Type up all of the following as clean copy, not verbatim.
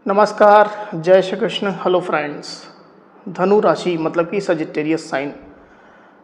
नमस्कार, जय Shri Krishna. Hello friends. धनु राशि मतलब कि सजिटेरियस साइन।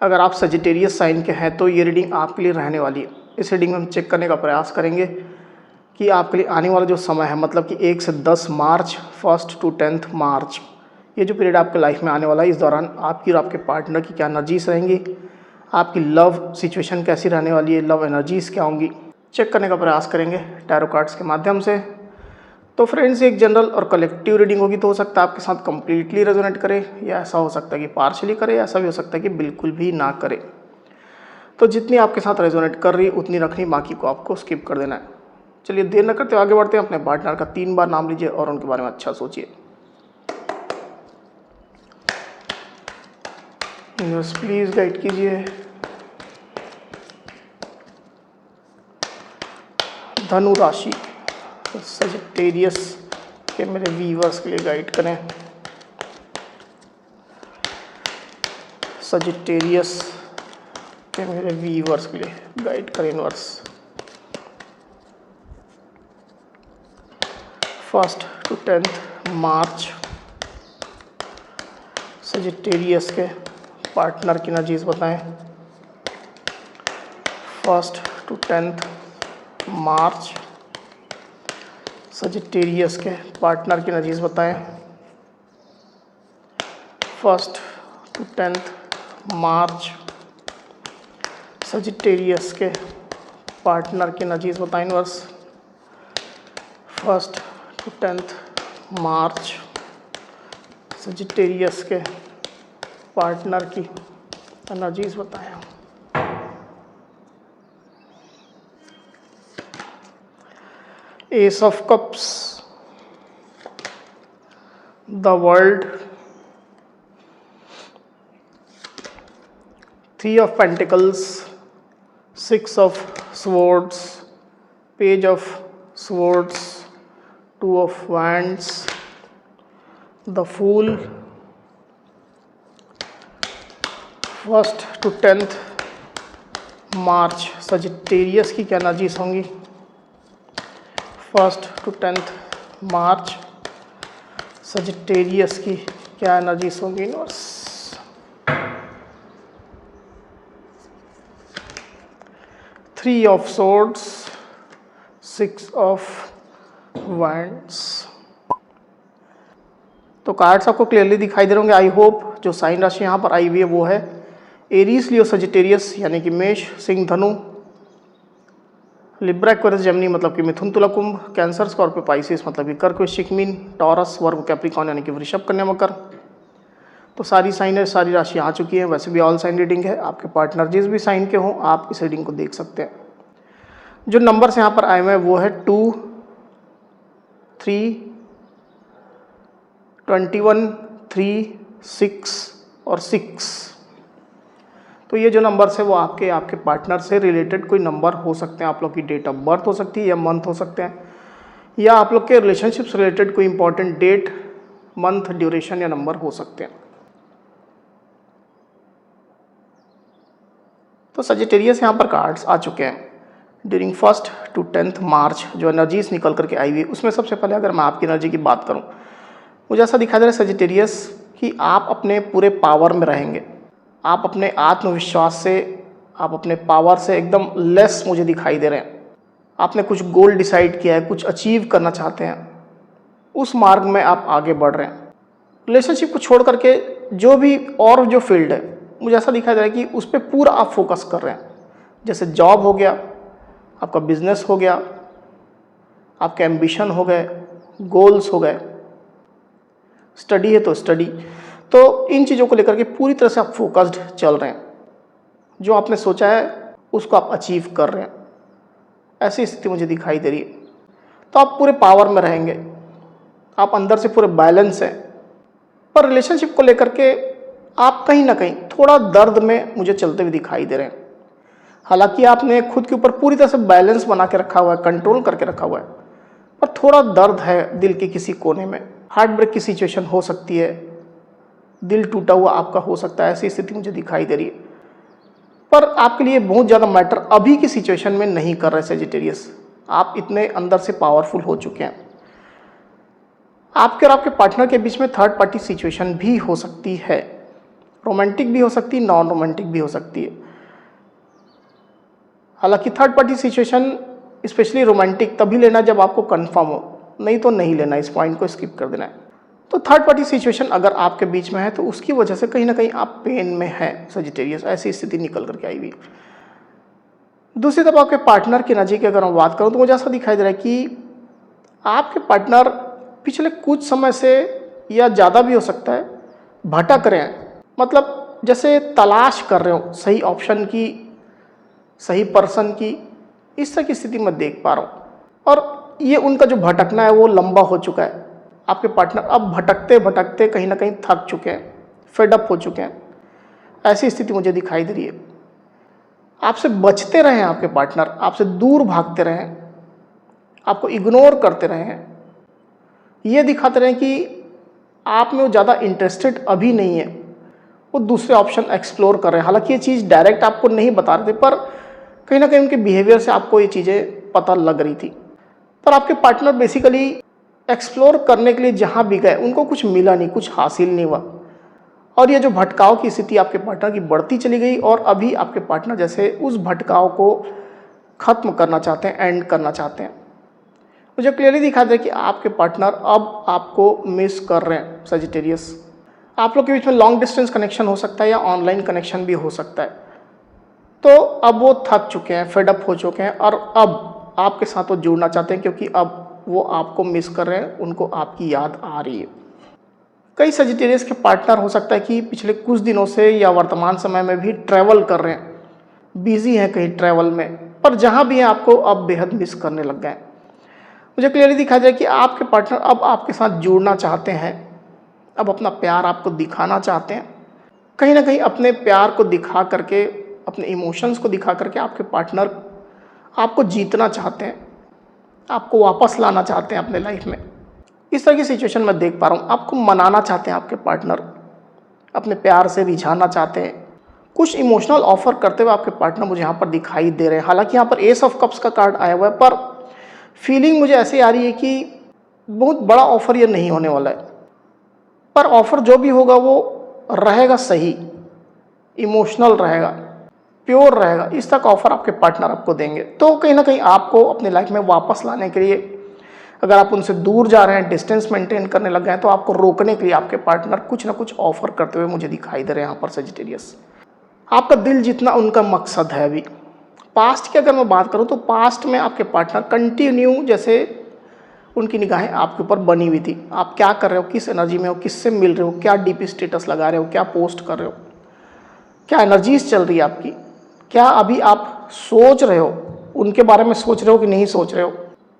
अगर आप सजिटेरियस साइन के हैं तो ये रीडिंग आपके लिए रहने वाली है। इस रीडिंग में हम चेक करने का प्रयास करेंगे कि आपके लिए आने वाला जो समय है मतलब कि 1 से 10 मार्च 1 टू 10 मार्च, ये जो पीरियड आपके लाइफ में आने वाला है, इस दौरान आपकी और आपके पार्टनर की क्या एनर्जीज रहेंगी, आपकी लव सिचुएशन कैसी रहने वाली है, लव एनर्जीज क्या होंगी, चेक करने का प्रयास करेंगे टैरो कार्ड्स के माध्यम से। तो फ्रेंड्स, एक जनरल और कलेक्टिव रीडिंग होगी, तो हो सकता है आपके साथ कंप्लीटली रेजोनेट करे या ऐसा हो सकता है कि पार्शियली करे या ऐसा भी हो सकता है कि बिल्कुल भी ना करे। तो जितनी आपके साथ रेजोनेट कर रही उतनी रखनी, बाकी को आपको स्किप कर देना है। चलिए देर न करते आगे बढ़ते हैं। अपने पार्टनर का 3 बार नाम लीजिए और उनके बारे में अच्छा सोचिए। यस, प्लीज गाइड कीजिए। धनु राशि सजिटेरियस के मेरे व्यूअर्स के लिए गाइड करें। सजिटेरियस के मेरे व्यूअर्स के लिए गाइड करें यूनिवर्स। 1 टू 10 मार्च सजिटेरियस के पार्टनर की एनर्जीज बताएं। 1 टू 10 मार्च सजिटेरियस के पार्टनर की एनर्जीज बताएं। 1 टू 10 मार्च सजिटेरियस के पार्टनर की एनर्जीज बताएं यूनिवर्स। 1 टू 10 मार्च सजिटेरियस के पार्टनर की एनर्जीज बताएं। Ace of cups, the world, 3 of pentacles, 6 of swords, page of swords, 2 of wands, the fool. 1 to 10 March Sagittarius की क्या energies होंगी। 1 to 10 March Sagittarius की क्या एनर्जीज होंगी universe. 3 of swords, 6 of wands। तो cards आपको clearly दिखाई दे रहे होंगे। आई होप जो साइन राशि यहाँ पर आई हुई है वो है एरीज, लियो, सजिटेरियस यानी कि मेष, सिंह, धनु, लिब्रा, एक्वेरियस, जेमिनी मतलब कि मिथुन, तुला, कुंभ, कैंसर, स्कॉर्पियो, पाइसिस मतलब कि कर्क, वृश्चिक, मीन, टॉरस, वर्ग, कैप्रिकॉर्न यानी कि वृषभ, कन्या, मकर। तो सारी साइन है, सारी राशि आ चुकी है। वैसे भी ऑल साइन रीडिंग है, आपके पार्टनर जिस भी साइन के हों आप इस रीडिंग को देख सकते हैं। जो नंबर्स यहाँ पर आए हुए हैं वो है 2, 3, 21, 3, 6 और 6। तो ये जो नंबर्स है वो आपके पार्टनर से रिलेटेड कोई नंबर हो सकते हैं। आप लोग की डेट ऑफ बर्थ हो सकती है या मंथ हो सकते हैं, या आप लोग के रिलेशनशिप से रिलेटेड कोई इंपॉर्टेंट डेट, मंथ, ड्यूरेशन या नंबर हो सकते हैं। तो सजिटेरियस यहाँ पर कार्ड्स आ चुके हैं ड्यूरिंग 1 टू 10 मार्च। जो एनर्जीज निकल करके आई हुई उसमें सबसे पहले अगर मैं आपकी एनर्जी की बात करूँ, मुझे ऐसा दिखाई दे रहा है सजिटेरियस कि आप अपने पूरे पावर में रहेंगे। आप अपने आत्मविश्वास से, आप अपने पावर से एकदम लेस मुझे दिखाई दे रहे हैं। आपने कुछ गोल डिसाइड किया है, कुछ अचीव करना चाहते हैं, उस मार्ग में आप आगे बढ़ रहे हैं। रिलेशनशिप को छोड़ करके जो भी और जो फील्ड है, मुझे ऐसा दिखाई दे रहा है कि उस पर पूरा आप फोकस कर रहे हैं। जैसे जॉब हो गया, आपका बिजनेस हो गया, आपके एम्बिशन हो गए, गोल्स हो गए, स्टडी है तो स्टडी। तो इन चीज़ों को लेकर के पूरी तरह से आप फोकस्ड चल रहे हैं। जो आपने सोचा है उसको आप अचीव कर रहे हैं, ऐसी स्थिति मुझे दिखाई दे रही है। तो आप पूरे पावर में रहेंगे, आप अंदर से पूरे बैलेंस हैं। पर रिलेशनशिप को लेकर के आप कहीं ना कहीं थोड़ा दर्द में मुझे चलते हुए दिखाई दे रहे हैं। हालांकि आपने खुद के ऊपर पूरी तरह से बैलेंस बना के रखा हुआ है, कंट्रोल करके रखा हुआ है, पर थोड़ा दर्द है दिल के किसी कोने में। हार्ट ब्रेक की सिचुएशन हो सकती है, दिल टूटा हुआ आपका हो सकता है, ऐसी स्थिति मुझे दिखाई दे रही है। पर आपके लिए बहुत ज़्यादा मैटर अभी की सिचुएशन में नहीं कर रहे सजिटेरियस। आप इतने अंदर से पावरफुल हो चुके हैं। आपके और आपके पार्टनर के बीच में थर्ड पार्टी सिचुएशन भी हो सकती है, रोमांटिक भी हो सकती है, नॉन रोमांटिक भी हो सकती है। हालांकि third party situation specially romantic तभी लेना जब आपको कंफर्म हो, नहीं तो नहीं लेना, इस पॉइंट को स्किप कर देना है। तो थर्ड पार्टी सिचुएशन अगर आपके बीच में है तो उसकी वजह से कहीं ना कहीं आप पेन में हैं सजिटेरियस, ऐसी स्थिति निकल करके आई हुई। दूसरी तरफ आपके पार्टनर की एनर्जी की अगर मैं बात करूं तो मुझे ऐसा दिखाई दे रहा है कि आपके पार्टनर पिछले कुछ समय से या ज़्यादा भी हो सकता है भटक रहे हैं, मतलब जैसे तलाश कर रहे हो सही ऑप्शन की, सही पर्सन की, इस तरह की स्थिति मैं देख पा रहा हूँ। और ये उनका जो भटकना है वो लंबा हो चुका है। आपके पार्टनर अब भटकते भटकते कहीं ना कहीं थक चुके हैं, फेडअप हो चुके हैं, ऐसी स्थिति मुझे दिखाई दे रही है। आपसे बचते रहे हैं आपके पार्टनर, आपसे दूर भागते रहे हैं, आपको इग्नोर करते रहे हैं, ये दिखाते रहे कि आप में वो ज़्यादा इंटरेस्टेड अभी नहीं है, वो दूसरे ऑप्शन एक्सप्लोर कर रहे हैं। हालांकि ये चीज़ डायरेक्ट आपको नहीं बता रहे थे, पर कहीं ना कहीं उनके बिहेवियर से आपको ये चीज़ें पता लग रही थी। पर आपके पार्टनर बेसिकली एक्सप्लोर करने के लिए जहाँ भी गए उनको कुछ मिला नहीं, कुछ हासिल नहीं हुआ, और ये जो भटकाव की स्थिति आपके पार्टनर की बढ़ती चली गई, और अभी आपके पार्टनर जैसे उस भटकाव को ख़त्म करना चाहते हैं, एंड करना चाहते हैं। मुझे क्लियरली दिखा दे कि आपके पार्टनर अब आपको मिस कर रहे हैं सजिटेरियस। आप लोग के बीच में लॉन्ग डिस्टेंस कनेक्शन हो सकता है या ऑनलाइन कनेक्शन भी हो सकता है। तो अब वो थक चुके हैं, फेडअप हो चुके हैं, और अब आपके साथ वो जुड़ना चाहते हैं क्योंकि अब वो आपको मिस कर रहे हैं, उनको आपकी याद आ रही है। कई सजिटेरियस के पार्टनर हो सकता है कि पिछले कुछ दिनों से या वर्तमान समय में भी ट्रैवल कर रहे हैं, बिजी हैं कहीं ट्रैवल में, पर जहाँ भी हैं आपको अब बेहद मिस करने लग गए। मुझे क्लियरली दिखाई दे कि आपके पार्टनर अब आपके साथ जुड़ना चाहते हैं, अब अपना प्यार आपको दिखाना चाहते हैं। कहीं ना कहीं अपने प्यार को दिखा करके, अपने इमोशंस को दिखा करके आपके पार्टनर आपको जीतना चाहते हैं, आपको वापस लाना चाहते हैं अपने लाइफ में। इस तरह की सिचुएशन मैं देख पा रहा हूँ। आपको मनाना चाहते हैं आपके पार्टनर, अपने प्यार से रिझाना चाहते हैं, कुछ इमोशनल ऑफर करते हुए आपके पार्टनर मुझे यहाँ पर दिखाई दे रहे हैं। हालांकि यहाँ पर एस ऑफ कप्स का कार्ड आया हुआ है, पर फीलिंग मुझे ऐसे आ रही है कि बहुत बड़ा ऑफर ये नहीं होने वाला है, पर ऑफर जो भी होगा वो रहेगा सही, इमोशनल रहेगा, प्योर रहेगा। इस तक ऑफर आपके पार्टनर आपको देंगे। तो कहीं ना कहीं आपको अपने लाइफ में वापस लाने के लिए, अगर आप उनसे दूर जा रहे हैं, डिस्टेंस मेंटेन करने लग गए हैं, तो आपको रोकने के लिए आपके पार्टनर कुछ ना कुछ ऑफर करते हुए मुझे दिखाई दे रहे हैं यहाँ पर सजिटेरियस। आपका दिल जीतना उनका मकसद है। अभी पास्ट की अगर मैं बात करूँ तो पास्ट में आपके पार्टनर कंटिन्यू जैसे उनकी निगाहें आपके ऊपर बनी हुई थी। आप क्या कर रहे हो, किस एनर्जी में हो, किससे मिल रहे हो, क्या डीपी स्टेटस लगा रहे हो, क्या पोस्ट कर रहे हो, क्या एनर्जीज चल रही है आपकी, क्या अभी आप सोच रहे हो, उनके बारे में सोच रहे हो कि नहीं सोच रहे हो,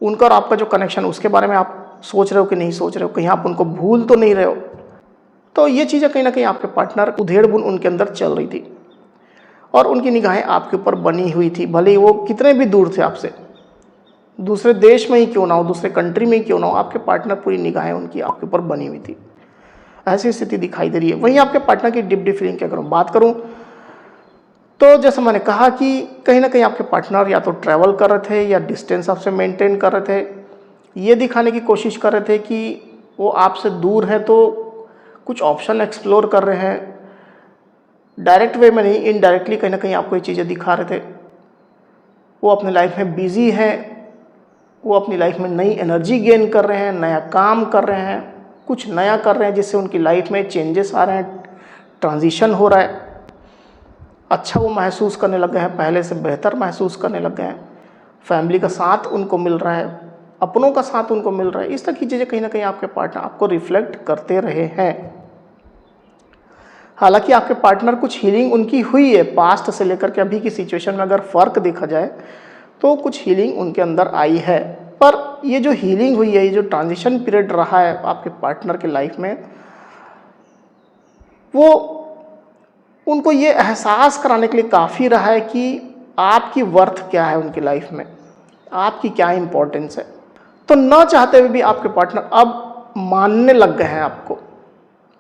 उनका और आपका जो कनेक्शन उसके बारे में आप सोच रहे हो कि नहीं सोच रहे हो, कहीं आप उनको भूल तो नहीं रहे हो। तो ये चीज़ें कहीं ना कहीं आपके पार्टनर उधेड़ बुन उनके अंदर चल रही थी, और उनकी निगाहें आपके ऊपर बनी हुई थी। भले ही वो कितने भी दूर थे आपसे, दूसरे देश में ही क्यों ना हो, दूसरे कंट्री में ही क्यों ना हो, आपके पार्टनर पूरी निगाहें उनकी आपके ऊपर बनी हुई थी। ऐसी स्थिति दिखाई दे रही है। वहीं आपके पार्टनर की डीप फीलिंग की अगर मैं बात करूं तो जैसे मैंने कहा कि कहीं ना कहीं आपके पार्टनर या तो ट्रैवल कर रहे थे या डिस्टेंस आपसे मेंटेन कर रहे थे, ये दिखाने की कोशिश कर रहे थे कि वो आपसे दूर हैं, तो कुछ ऑप्शन एक्सप्लोर कर रहे हैं। डायरेक्ट वे में नहीं, इनडायरेक्टली कहीं ना कहीं आपको ये चीज़ें दिखा रहे थे। वो अपने लाइफ में बिजी हैं, वो अपनी लाइफ में नई एनर्जी गेन कर रहे हैं, नया काम कर रहे हैं, कुछ नया कर रहे हैं जिससे उनकी लाइफ में चेंजेस आ रहे हैं, ट्रांजिशन हो रहा है, अच्छा वो महसूस करने लग गए हैं, पहले से बेहतर महसूस करने लग गए हैं, फैमिली का साथ उनको मिल रहा है, अपनों का साथ उनको मिल रहा है। इस तरह की चीज़ें कहीं ना कहीं आपके पार्टनर आपको रिफ्लेक्ट करते रहे हैं। हालांकि आपके पार्टनर कुछ हीलिंग उनकी हुई है पास्ट से लेकर के अभी की सिचुएशन में, अगर फ़र्क देखा जाए तो कुछ हीलिंग उनके अंदर आई है। पर ये जो हीलिंग हुई है, ये जो ट्रांजिशन पीरियड रहा है आपके पार्टनर के लाइफ में, वो उनको ये एहसास कराने के लिए काफ़ी रहा है कि आपकी वर्थ क्या है उनकी लाइफ में, आपकी क्या इंपॉर्टेंस है। तो ना चाहते हुए भी आपके पार्टनर अब मानने लग गए हैं आपको,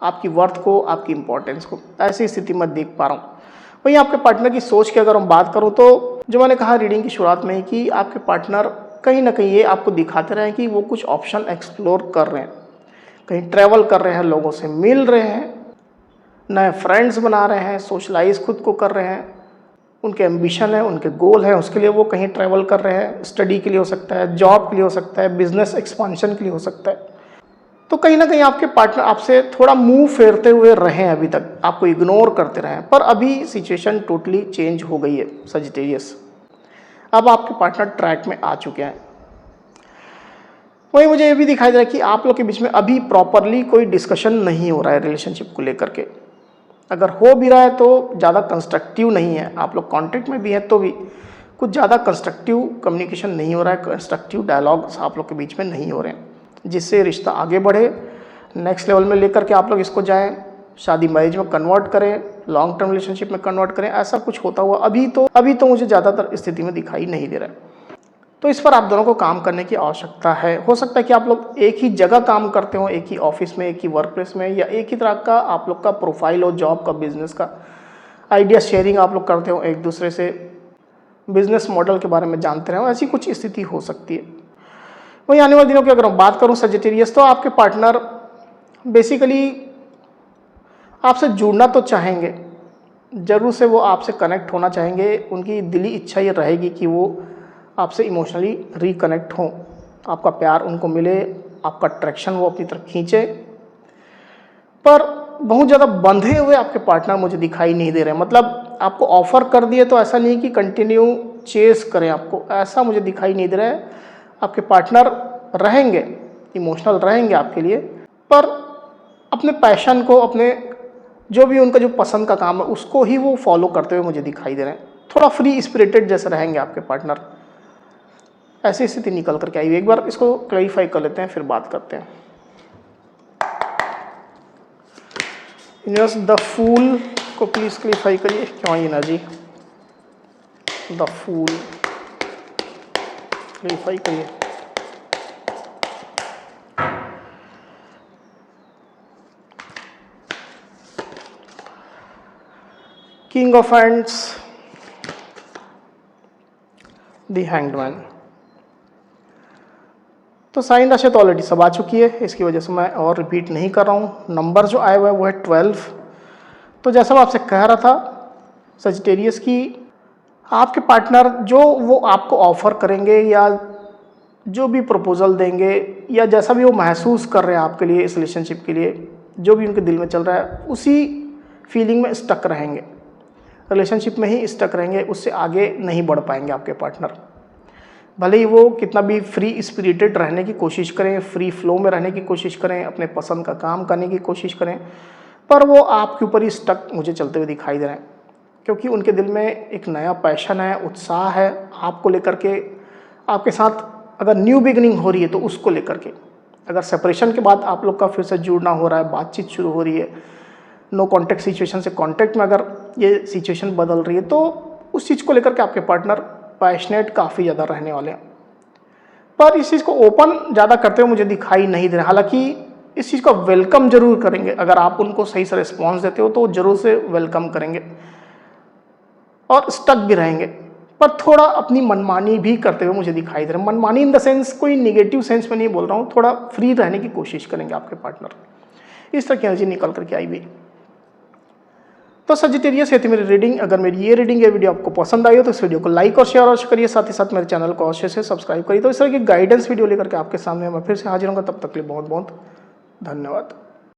आपकी वर्थ को, आपकी इंपॉर्टेंस को। ऐसी स्थिति मैं देख पा रहा हूँ। वहीं आपके पार्टनर की सोच की अगर हम बात करूँ तो जो मैंने कहा रीडिंग की शुरुआत में ही कि आपके पार्टनर कहीं ना कहीं ये आपको दिखाते रहे कि वो कुछ ऑप्शन एक्सप्लोर कर रहे हैं, कहीं ट्रैवल कर रहे हैं, लोगों से मिल रहे हैं, नए फ्रेंड्स बना रहे हैं, सोशलाइज खुद को कर रहे हैं, उनके एम्बिशन है, उनके गोल है, उसके लिए वो कहीं ट्रैवल कर रहे हैं। स्टडी के लिए हो सकता है, जॉब के लिए हो सकता है, बिजनेस एक्सपांशन के लिए हो सकता है। तो कहीं ना कहीं आपके पार्टनर आपसे थोड़ा मुंह फेरते हुए रहे हैं, अभी तक आपको इग्नोर करते रहे हैं, पर अभी सिचुएशन टोटली चेंज हो गई है सजिटेरियस। अब आपके पार्टनर ट्रैक में आ चुके हैं। वहीं मुझे ये भी दिखाई दे रहा है कि आप लोग के बीच में अभी प्रॉपरली कोई डिस्कशन नहीं हो रहा है रिलेशनशिप को लेकर के। अगर हो भी रहा है तो ज़्यादा कंस्ट्रक्टिव नहीं है। आप लोग कॉन्टेक्ट में भी हैं तो भी कुछ ज़्यादा कंस्ट्रक्टिव कम्युनिकेशन नहीं हो रहा है, कंस्ट्रक्टिव डायलॉग्स आप लोग के बीच में नहीं हो रहे हैं, जिससे रिश्ता आगे बढ़े, नेक्स्ट लेवल में लेकर के आप लोग इसको जाएं, शादी मैरिज में कन्वर्ट करें, लॉन्ग टर्म रिलेशनशिप में कन्वर्ट करें। ऐसा कुछ होता हुआ अभी तो मुझे ज़्यादातर स्थिति में दिखाई नहीं दे रहा है। तो इस पर आप दोनों को काम करने की आवश्यकता है। हो सकता है कि आप लोग एक ही जगह काम करते हो, एक ही ऑफिस में, एक ही वर्क प्लेस में, या एक ही तरह का आप लोग का प्रोफाइल हो, जॉब का, बिजनेस का, आइडिया शेयरिंग आप लोग करते हो, एक दूसरे से बिजनेस मॉडल के बारे में जानते रहो, ऐसी कुछ स्थिति हो सकती है। वहीं आने वाले दिनों की अगर मैं बात करूं सजिटेरियस, तो आपके पार्टनर बेसिकली आपसे जुड़ना तो चाहेंगे, जरूर से वो आपसे कनेक्ट होना चाहेंगे। उनकी दिली इच्छा ये रहेगी कि वो आपसे इमोशनली रिकनेक्ट हों, आपका प्यार उनको मिले, आपका अट्रैक्शन वो अपनी तरफ खींचे। पर बहुत ज़्यादा बंधे हुए आपके पार्टनर मुझे दिखाई नहीं दे रहे हैं। मतलब आपको ऑफर कर दिए तो ऐसा नहीं कि कंटिन्यू चेस करें आपको, ऐसा मुझे दिखाई नहीं दे रहा है। आपके पार्टनर रहेंगे, इमोशनल रहेंगे आपके लिए, पर अपने पैशन को, अपने जो भी उनका जो पसंद का काम है उसको ही वो फॉलो करते हुए मुझे दिखाई दे रहे हैं। थोड़ा फ्री स्पिरिटेड जैसे रहेंगे आपके पार्टनर, ऐसी स्थिति निकल करके आई हुई। एक बार इसको क्लैरिफाई कर लेते हैं, फिर बात करते हैं। यूनिवर्स द फूल को प्लीज क्लैरिफाई करिए, क्यों एनर्जी द फूल क्लैरिफाई करिए। King of hands, the hanged man. तो साइन राशि तो ऑलरेडी सब आ चुकी है, इसकी वजह से मैं और रिपीट नहीं कर रहा हूँ। नंबर जो आया हुआ है वो है 12। तो जैसा मैं आपसे कह रहा था सजिटेरियस की, आपके पार्टनर जो वो आपको ऑफर करेंगे या जो भी प्रपोजल देंगे या जैसा भी वो महसूस कर रहे हैं आपके लिए, इस रिलेशनशिप के लिए जो भी उनके दिल में चल रहा है, उसी फीलिंग में स्टक रहेंगे, रिलेशनशिप में ही स्टक रहेंगे, उससे आगे नहीं बढ़ पाएंगे आपके पार्टनर। भले ही वो कितना भी फ्री स्पिरिटेड रहने की कोशिश करें, फ्री फ्लो में रहने की कोशिश करें, अपने पसंद का काम करने की कोशिश करें, पर वो आपके ऊपर ही स्टक मुझे चलते हुए दिखाई दे रहे हैं। क्योंकि उनके दिल में एक नया पैशन है, उत्साह है आपको लेकर के। आपके साथ अगर न्यू बिगनिंग हो रही है तो उसको लेकर के, अगर सेपरेशन के बाद आप लोग का फिर से जुड़ना हो रहा है, बातचीत शुरू हो रही है, नो कॉन्टैक्ट सिचुएशन से कॉन्टैक्ट में अगर ये सिचुएशन बदल रही है, तो उस चीज़ को लेकर के आपके पार्टनर पैशनेट काफ़ी ज़्यादा रहने वाले हैं। पर इस चीज़ को ओपन ज़्यादा करते हुए मुझे दिखाई नहीं दे रहा। हालांकि इस चीज़ का वेलकम जरूर करेंगे, अगर आप उनको सही से रिस्पॉन्स देते हो तो जरूर से वेलकम करेंगे और स्टक भी रहेंगे, पर थोड़ा अपनी मनमानी भी करते हुए मुझे दिखाई दे रहा है। मनमानी इन द सेंस, कोई निगेटिव सेंस में नहीं बोल रहा हूँ, थोड़ा फ्री रहने की कोशिश करेंगे आपके पार्टनर। इस तरह की एनर्जी निकल करके आई हुई। तो सजिटेरियस है थी मेरी रीडिंग। अगर मेरी ये रीडिंग या वीडियो आपको पसंद आई हो तो इस वीडियो को लाइक और शेयर अवश्य करिए, साथ ही साथ मेरे चैनल को अवश्य से सब्सक्राइब करिए। तो इस तरह की गाइडेंस वीडियो लेकर के आपके सामने मैं फिर से हाजिर होऊंगा। तब तक के लिए बहुत बहुत धन्यवाद।